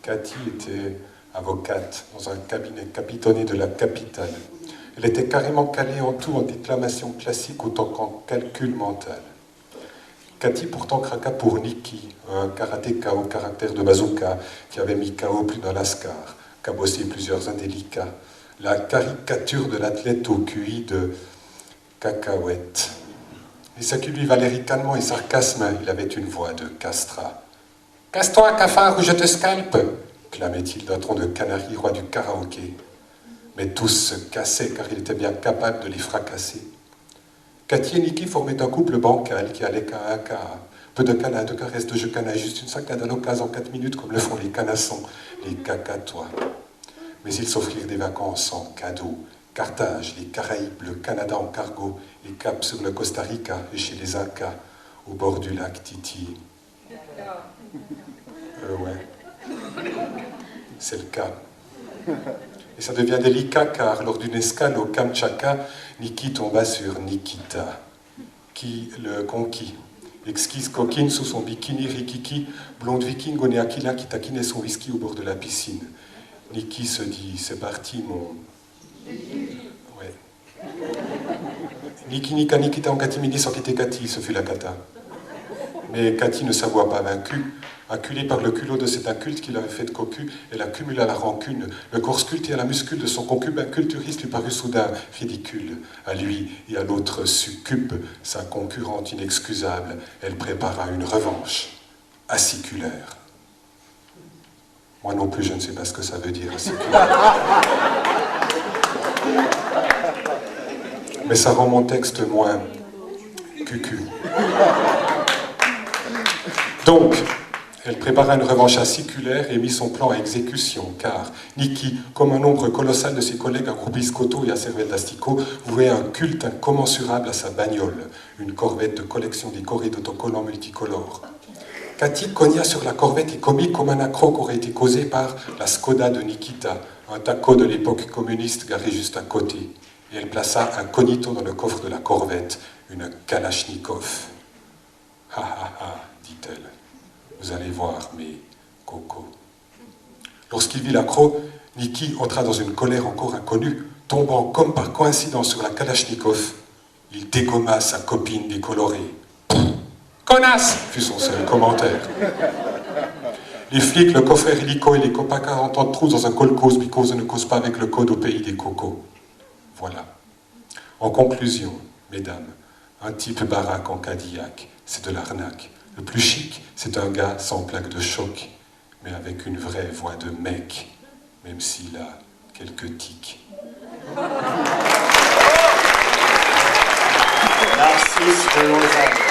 Cathy était avocate dans un cabinet capitonné de la capitale. Elle était carrément calée en tout, en déclamation classique autant qu'en calcul mental. Cathy pourtant craqua pour Niki, un karatéka au caractère de bazooka qui avait mis KO plus d'un lascar, cabossé plusieurs indélicats, la caricature de l'athlète au QI de cacahuète. Et ça qui lui valait ricanement et sarcasme, il avait une voix de castrat. « Casse-toi, cafard, ou je te scalpe !» clamait-il d'un ton de canari, roi du karaoké. Mais tous se cassaient car il était bien capable de les fracasser. Cathy et Niki formaient un couple bancal qui allait cas à cas. Peu de canards, de caresses, de jeux canailles, juste une saccade à l'occasion en 4 minutes comme le font les canassons, les cacatois. Mais ils s'offrirent des vacances en cadeau. Carthage, les Caraïbes, le Canada en cargo, et cap sur le Costa Rica et chez les Incas, au bord du lac Titi. Ouais. C'est le cas. Et ça devient délicat car lors d'une escale au Kamtchatka, Niki tomba sur Nikita, qui le conquit. Exquise coquine sous son bikini rikiki, blonde viking au nez aquila qui taquinait son whisky au bord de la piscine. Niki se dit, c'est parti mon... Ouais. Niki Nika Nikita en catimini sans quitter Cathy, ce fut la cata. Mais Cathy ne s'avoua pas vaincue. Acculée par le culot de cet inculte qui l'avait fait de cocu, elle accumula la rancune. Le corps sculpté à la muscule de son concubin culturiste lui parut soudain ridicule. À lui et à l'autre succube, sa concurrente inexcusable, elle prépara une revanche aciculaire. Moi non plus, je ne sais pas ce que ça veut dire, aciculaire. Mais ça rend mon texte moins cucu. Donc, elle prépara une revanche aciculaire et mit son plan à exécution, car Niki, comme un nombre colossal de ses collègues à groupe biscotto et à cervelle d'asticot, vouait un culte incommensurable à sa bagnole, une corvette de collection décorée d'autocollants multicolores. Cathy cogna sur la corvette et commit comme un accroc aurait été causé par la Skoda de Nikita, un taco de l'époque communiste garé juste à côté. Et elle plaça incognito dans le coffre de la corvette une Kalachnikov. « Ha ha ha » dit-elle. Vous allez voir, mes cocos. Lorsqu'il vit l'accro, Niki entra dans une colère encore inconnue, tombant comme par coïncidence sur la Kalachnikov. Il dégomma sa copine décolorée. « Connasse !» fut son seul commentaire. Les flics, le coffret hélico et les copains 40 ans de trous dans un kolkhoz, because ne cause pas avec le code au pays des cocos. Voilà. En conclusion, mesdames, un type baraque en Cadillac, c'est de l'arnaque. Le plus chic, c'est un gars sans plaque de choc, mais avec une vraie voix de mec, même s'il a quelques tics. Narcisse de Lausanne.